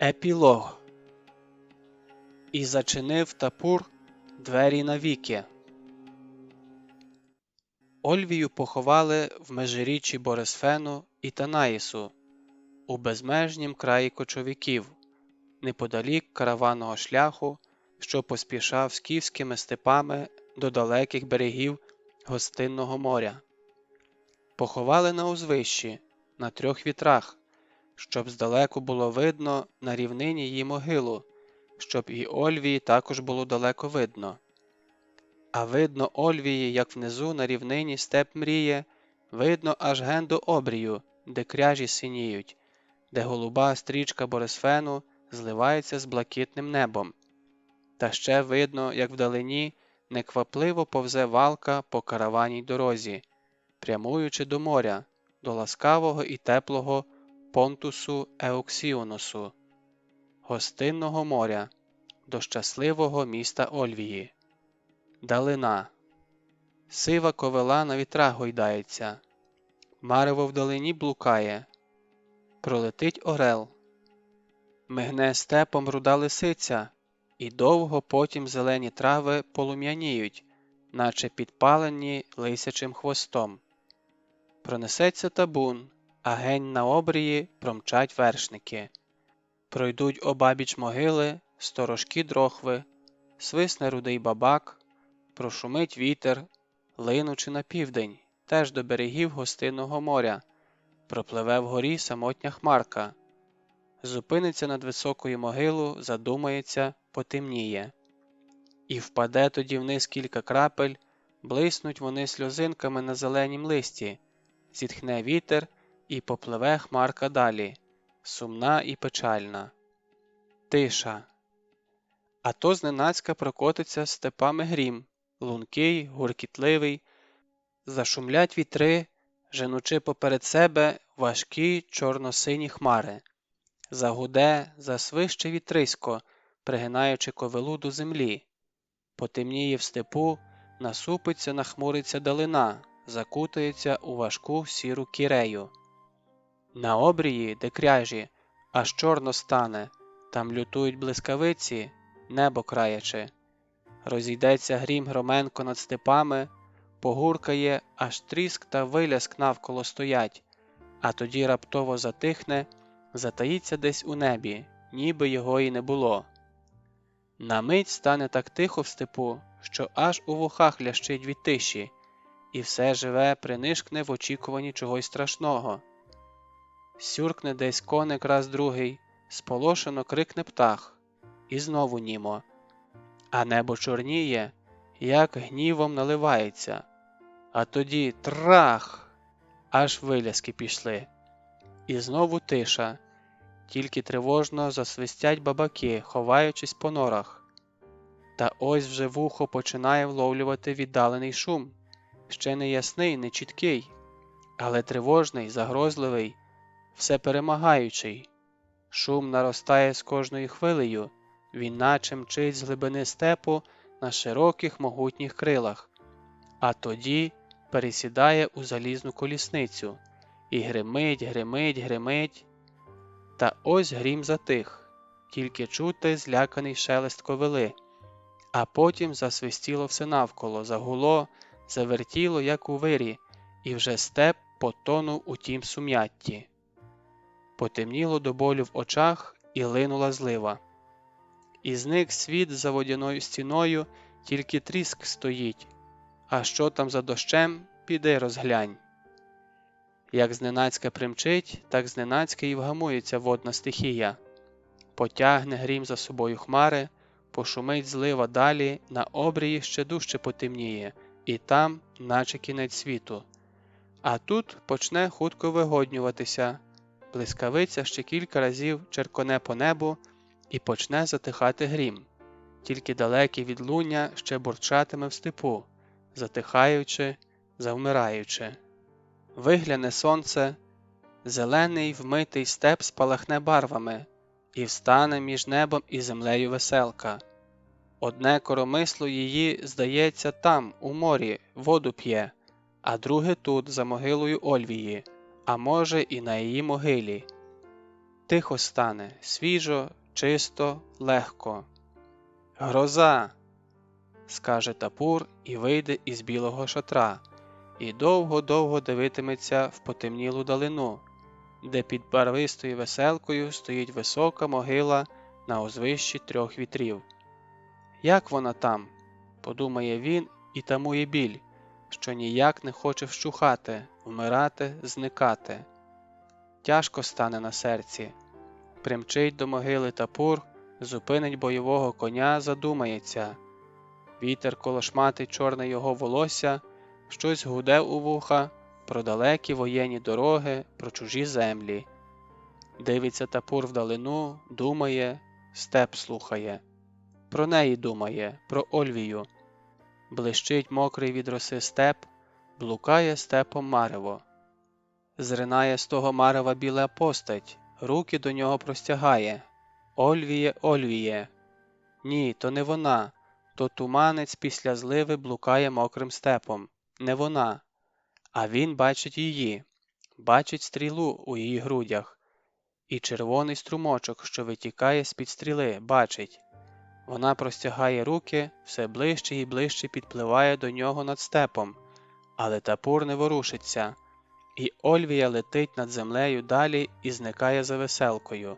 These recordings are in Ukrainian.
Епілог. І зачинив Тапур двері навіки. Ольвію поховали в межиріччі Борисфену і Танаїсу, у безмежнім краї кочовиків, неподалік караванного шляху, що поспішав скіфськими степами до далеких берегів Гостинного моря. Поховали на узвищі, на 3 вітрах, щоб здалеку було видно на рівнині її могилу, щоб і Ольвії також було далеко видно. А видно Ольвії, як внизу на рівнині степ мріє, видно аж ген до обрію, де кряжі синіють, де голуба стрічка Борисфену зливається з блакитним небом. Та ще видно, як вдалині неквапливо повзе валка по караванній дорозі, прямуючи до моря, до ласкавого і теплого Понтусу Еуксіоносу, Гостинного моря, до щасливого міста Ольвії. Далина. Сива ковила на вітрах гойдається. Марево вдалині блукає. Пролетить орел. Мигне степом руда лисиця, і довго потім зелені трави полум'яніють, наче підпалені лисячим хвостом. Пронесеться табун, а гень на обрії промчать вершники. Пройдуть обабіч могили сторожкі дрохви, свисне рудий бабак, прошумить вітер, линучи на південь, теж до берегів Гостинного моря, пропливе вгорі самотня хмарка, зупиниться над високою могилою, задумається, потемніє. І впаде тоді вниз кілька крапель, блиснуть вони сльозинками на зеленім листі, зітхне вітер і попливе хмарка далі, сумна і печальна. Тиша. А то зненацька прокотиться степами грім, лункий, гуркітливий, зашумлять вітри, женучи поперед себе важкі чорно-сині хмари. Загуде, засвище вітрисько, пригинаючи ковилу до землі. Потемніє в степу, насупиться, нахмуриться далина, закутається у важку сіру кірею. На обрії, де кряжі, аж чорно стане, там лютують блискавиці, небо краячи. Розійдеться грім громенко над степами, погуркає, аж тріск та виляск навколо стоять, а тоді раптово затихне, затаїться десь у небі, ніби його і не було. На мить стане так тихо в степу, що аж у вухах лящить від тиші, і все живе принишкне в очікуванні чогось страшного. Сюркне десь коник раз другий, сполошено крикне птах, і знову німо. А небо чорніє, як гнівом наливається. А тоді трах! Аж виляски пішли. І знову тиша, тільки тривожно засвистять бабаки, ховаючись по норах. Та ось вже вухо починає вловлювати віддалений шум, ще не ясний, не чіткий, але тривожний, загрозливий, всеперемагаючий. Шум наростає з кожною хвилею, він наче мчить з глибини степу на широких могутніх крилах, а тоді пересідає у залізну колісницю і гримить, гримить, гримить. Та ось грім затих, тільки чути зляканий шелест ковили, а потім засвистіло все навколо, загуло, завертіло, як у вирі, і вже степ потонув у тім сум'ятті. Потемніло до болю в очах і линула злива. І зник світ за водяною стіною, тільки тріск стоїть. А що там за дощем, піди розглянь. Як зненацька примчить, так зненацька і вгамується водна стихія. Потягне грім за собою хмари, пошумить злива далі, на обрії ще дужче потемніє, і там, наче кінець світу. А тут почне хутко вигоднюватися, блискавиця ще кілька разів черконе по небу, і почне затихати грім, тільки далеке відлуння ще бурчатиме в степу, затихаючи, завмираючи. Вигляне сонце, зелений вмитий степ спалахне барвами, і встане між небом і землею веселка. Одне коромисло її, здається, там, у морі, воду п'є, а друге тут, за могилою Ольвії, а може і на її могилі. Тихо стане, свіжо, чисто, легко. «Гроза!» – скаже Тапур і вийде із білого шатра, і довго-довго дивитиметься в потемнілу далину, де під барвистою веселкою стоїть висока могила на узвищі 3 вітрів. «Як вона там?» – подумає він і тамує біль, що ніяк не хоче вщухати, вмирати, зникати. Тяжко стане на серці. Примчить до могили Тапур, зупинить бойового коня, задумається. Вітер колошматить чорне його волосся, щось гуде у вуха про далекі воєнні дороги, про чужі землі. Дивиться Тапур вдалину, думає, степ слухає. Про неї думає, про Ольвію. Блищить мокрий від роси степ, блукає степом марево. Зринає з того марева біла постать, руки до нього простягає. «Ольвіє, Ольвіє!» Ні, то не вона, то туманець після зливи блукає мокрим степом. Не вона. А він бачить її, бачить стрілу у її грудях. І червоний струмочок, що витікає з-під стріли, бачить. Вона простягає руки, все ближче і ближче підпливає до нього над степом, але Тапур не ворушиться, і Ольвія летить над землею далі і зникає за веселкою.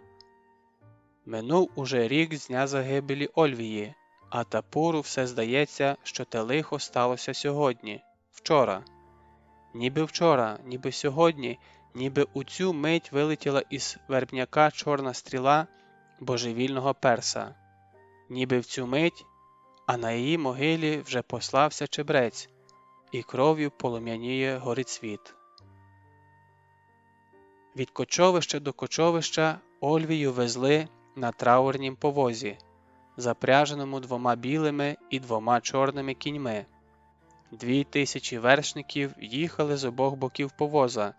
Минув уже рік з дня загибелі Ольвії, а Тапуру все здається, що те лихо сталося сьогодні, вчора. Ніби вчора, ніби сьогодні, ніби у цю мить вилетіла із вербняка чорна стріла божевільного перса. Ніби в цю мить, а на її могилі вже послався чебрець, і кров'ю полум'яніє горицвіт. Від кочовища до кочовища Ольвію везли на траурнім повозі, запряженому 2 білими і 2 чорними кіньми. 2000 вершників їхали з обох боків повоза,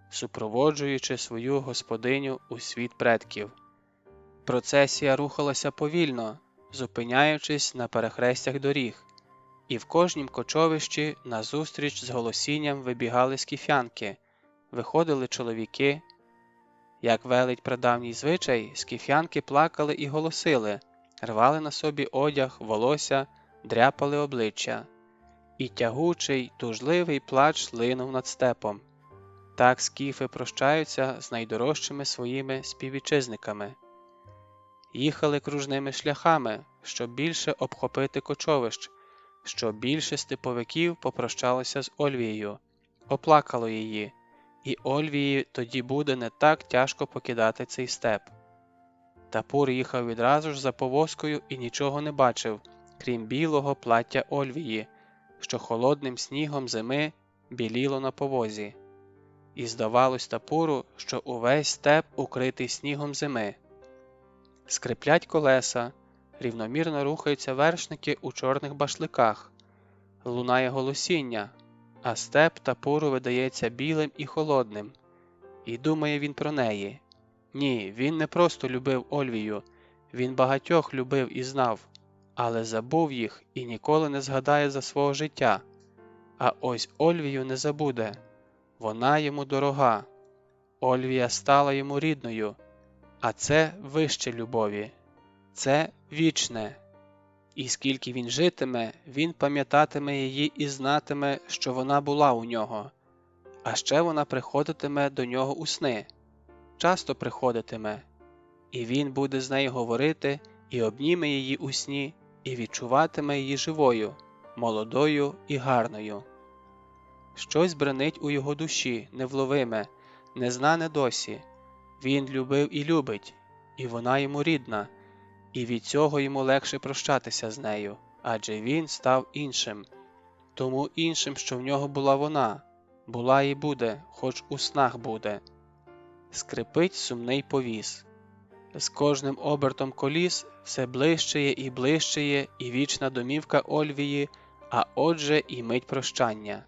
супроводжуючи свою господиню у світ предків. Процесія рухалася повільно, зупиняючись на перехрестях доріг, і в кожнім кочовищі назустріч з голосінням вибігали скіфянки, виходили чоловіки. Як велить прадавній звичай, скіфянки плакали і голосили, рвали на собі одяг, волосся, дряпали обличчя. І тягучий, тужливий плач линув над степом. Так скіфи прощаються з найдорожчими своїми співвітчизниками. Їхали кружними шляхами, щоб більше обхопити кочовищ, щоб більше степовиків попрощалося з Ольвією, оплакало її, і Ольвії тоді буде не так тяжко покидати цей степ. Тапур їхав відразу ж за повозкою і нічого не бачив, крім білого плаття Ольвії, що холодним снігом зими біліло на повозі. І здавалось Тапуру, що увесь степ укритий снігом зими. Скриплять колеса, рівномірно рухаються вершники у чорних башликах, лунає голосіння, а степ Тапуру видається білим і холодним. І думає він про неї. Ні, він не просто любив Ольвію, він багатьох любив і знав, але забув їх і ніколи не згадає за свого життя. А ось Ольвію не забуде. Вона йому дорога. Ольвія стала йому рідною, а це вище любові. Це вічне. І скільки він житиме, він пам'ятатиме її і знатиме, що вона була у нього. А ще вона приходитиме до нього у сни. Часто приходитиме. І він буде з нею говорити і обніме її у сні, і відчуватиме її живою, молодою і гарною. Щось бренить у його душі, невловиме, незнане досі. Він любив і любить, і вона йому рідна, і від цього йому легше прощатися з нею, адже він став іншим. Тому іншим, що в нього була вона, була і буде, хоч у снах буде. Скрипить сумний повіз. З кожним обертом коліс все ближчає і ближчає і вічна домівка Ольвії, а отже і мить прощання.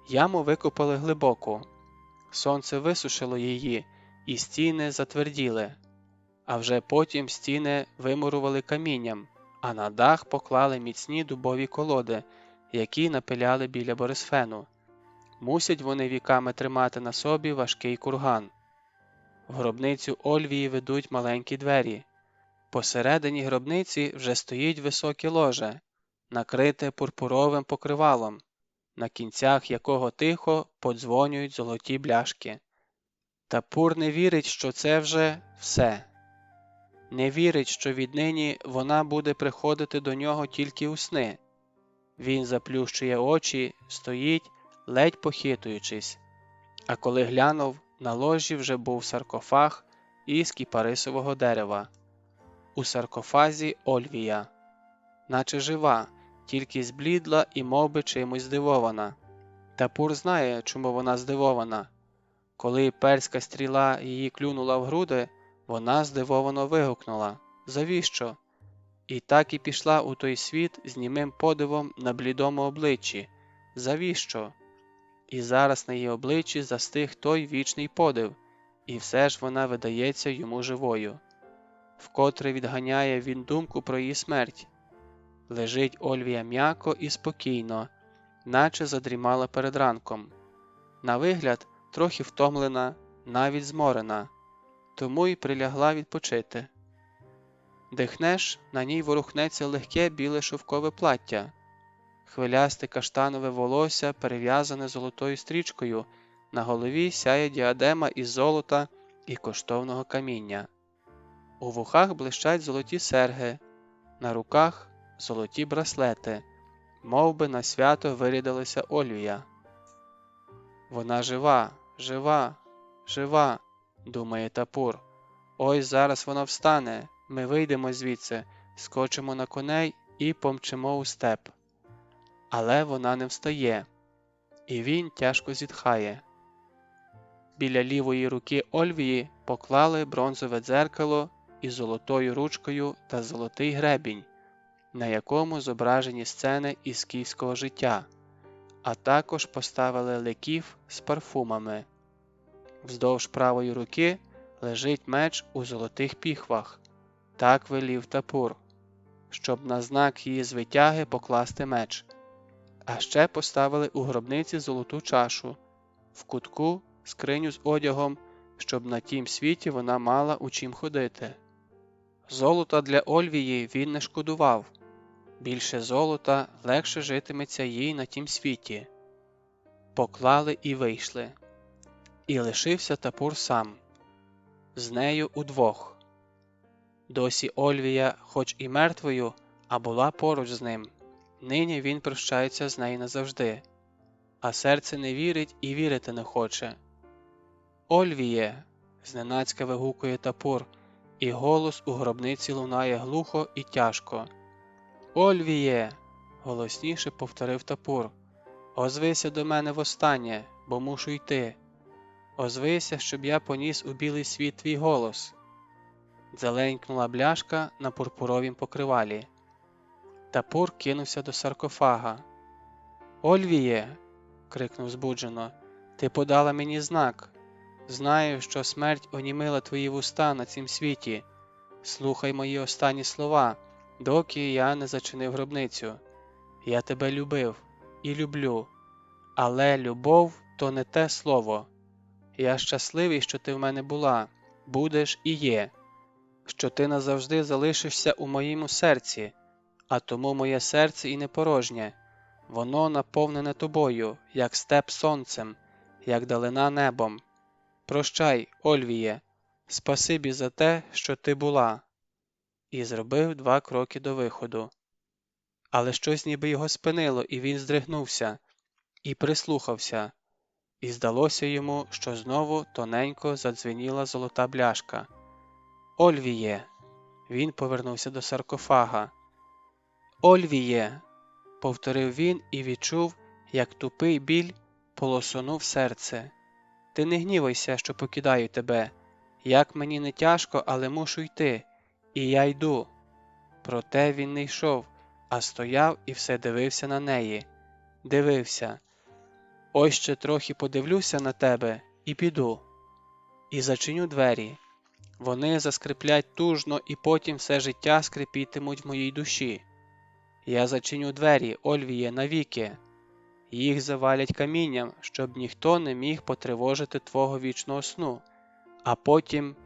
Яму викопали глибоку. Сонце висушило її, і стіни затверділи. А вже потім стіни вимурували камінням, а на дах поклали міцні дубові колоди, які напиляли біля Борисфену. Мусять вони віками тримати на собі важкий курган. В гробницю Ольвії ведуть маленькі двері. Посередині гробниці вже стоїть високе ложе, накрите пурпуровим покривалом, на кінцях якого тихо подзвонюють золоті бляшки. Тапур не вірить, що це вже все. Не вірить, що віднині вона буде приходити до нього тільки у сни. Він заплющує очі, стоїть, ледь похитуючись. А коли глянув, на ложі вже був саркофаг із кіпарисового дерева. У саркофазі Ольвія, наче жива, тільки зблідла і мовби чимось здивована. Тапур знає, чому вона здивована. Коли перська стріла її клюнула в груди, вона здивовано вигукнула: «Завіщо?» І так і пішла у той світ з німим подивом на блідому обличчі. «Завіщо?» І зараз на її обличчі застиг той вічний подив, і все ж вона видається йому живою. Вкотре відганяє він думку про її смерть. Лежить Ольвія м'яко і спокійно, наче задрімала перед ранком. На вигляд трохи втомлена, навіть зморена, тому й прилягла відпочити. Дихнеш, на ній ворухнеться легке біле шовкове плаття. Хвилясте каштанове волосся перев'язане золотою стрічкою, на голові сяє діадема із золота і коштовного каміння. У вухах блищать золоті серги, на руках золоті браслети, мовби на свято вирядилася Ольвія. Вона жива, жива, жива, думає Тапур. Ось зараз вона встане, ми вийдемо звідси, скочимо на коней і помчимо у степ. Але вона не встає, і він тяжко зітхає. Біля лівої руки Ольвії поклали бронзове дзеркало із золотою ручкою та золотий гребінь, на якому зображені сцени із скіфського життя, а також поставили леків з парфумами. Вздовж правої руки лежить меч у золотих піхвах. Так велів Тапур, щоб на знак її звитяги покласти меч. А ще поставили у гробниці золоту чашу, в кутку скриню з одягом, щоб на тім світі вона мала у чим ходити. Золота для Ольвії він не шкодував. Більше золота, легше житиметься їй на тім світі. Поклали і вийшли. І лишився Тапур сам. З нею удвох. Досі Ольвія, хоч і мертвою, а була поруч з ним. Нині він прощається з нею назавжди. А серце не вірить і вірити не хоче. «Ольвіє!» – зненацька вигукує Тапур, і голос у гробниці лунає глухо і тяжко. «Ольвіє!» – голосніше повторив Тапур. «Озвися до мене востаннє, бо мушу йти. Озвися, щоб я поніс у білий світ твій голос». Дзеленькнула бляшка на пурпуровім покривалі. Тапур кинувся до саркофага. «Ольвіє!» – крикнув збуджено. «Ти подала мені знак. Знаю, що смерть онімила твої вуста на цім світі. Слухай мої останні слова, доки я не зачинив гробницю. Я тебе любив і люблю, але любов – то не те слово. Я щасливий, що ти в мене була, будеш і є, що ти назавжди залишишся у моєму серці, а тому моє серце і не порожнє. Воно наповнене тобою, як степ сонцем, як далина небом. Прощай, Ольвіє, спасибі за те, що ти була». І зробив 2 кроки до виходу. Але щось ніби його спинило, і він здригнувся, і прислухався, і здалося йому, що знову тоненько задзвеніла золота бляшка. «Ольвіє!» Він повернувся до саркофага. «Ольвіє!» – повторив він і відчув, як тупий біль полосонув серце. «Ти не гнівайся, що покидаю тебе. Як мені не тяжко, але мушу йти. І я йду». Проте він не йшов, а стояв і все дивився на неї. Дивився. «Ось ще трохи подивлюся на тебе і піду. І зачиню двері. Вони заскриплять тужно і потім все життя скрипітимуть в моїй душі. Я зачиню двері, Ольвіє, навіки. Їх завалять камінням, щоб ніхто не міг потривожити твого вічного сну. А потім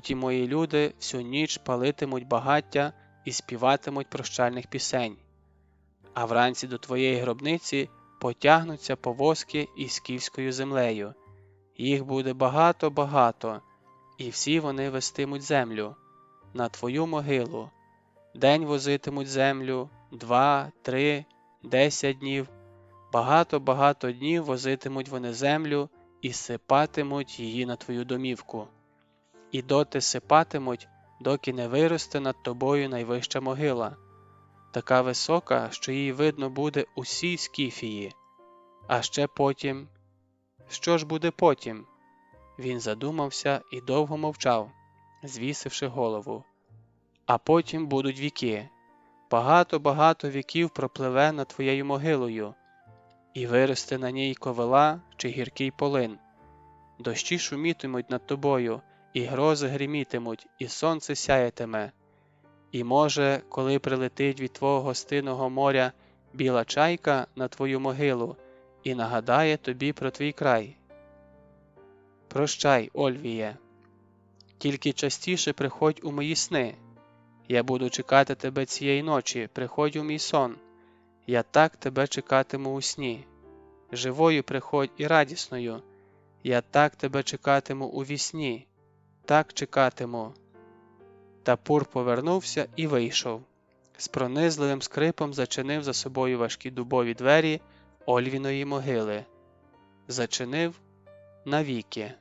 мої люди всю ніч палитимуть багаття і співатимуть прощальних пісень. А вранці до твоєї гробниці потягнуться повозки із скіфською землею. Їх буде багато-багато, і всі вони вестимуть землю на твою могилу. День возитимуть землю, 2, 3, 10 днів. Багато-багато днів возитимуть вони землю і сипатимуть її на твою домівку. І доти сипатимуть, доки не виросте над тобою найвища могила, така висока, що її видно буде усій Скіфії. А ще потім... Що ж буде потім? Він задумався і довго мовчав, звісивши голову. А потім будуть віки. Багато-багато віків пропливе над твоєю могилою, і виросте на ній ковила чи гіркий полин. Дощі шумітимуть над тобою, і грози гримітимуть, і сонце сяятиме. І, може, коли прилетить від твого гостинного моря біла чайка на твою могилу і нагадає тобі про твій край. Прощай, Ольвіє, тільки частіше приходь у мої сни. Я буду чекати тебе цієї ночі, приходь у мій сон. Я так тебе чекатиму у сні. Живою приходь і радісною. Я так тебе чекатиму у вісні. Так чекатиму. Тапур повернувся і вийшов. З пронизливим скрипом зачинив за собою важкі дубові двері Ольвіної могили. Зачинив навіки.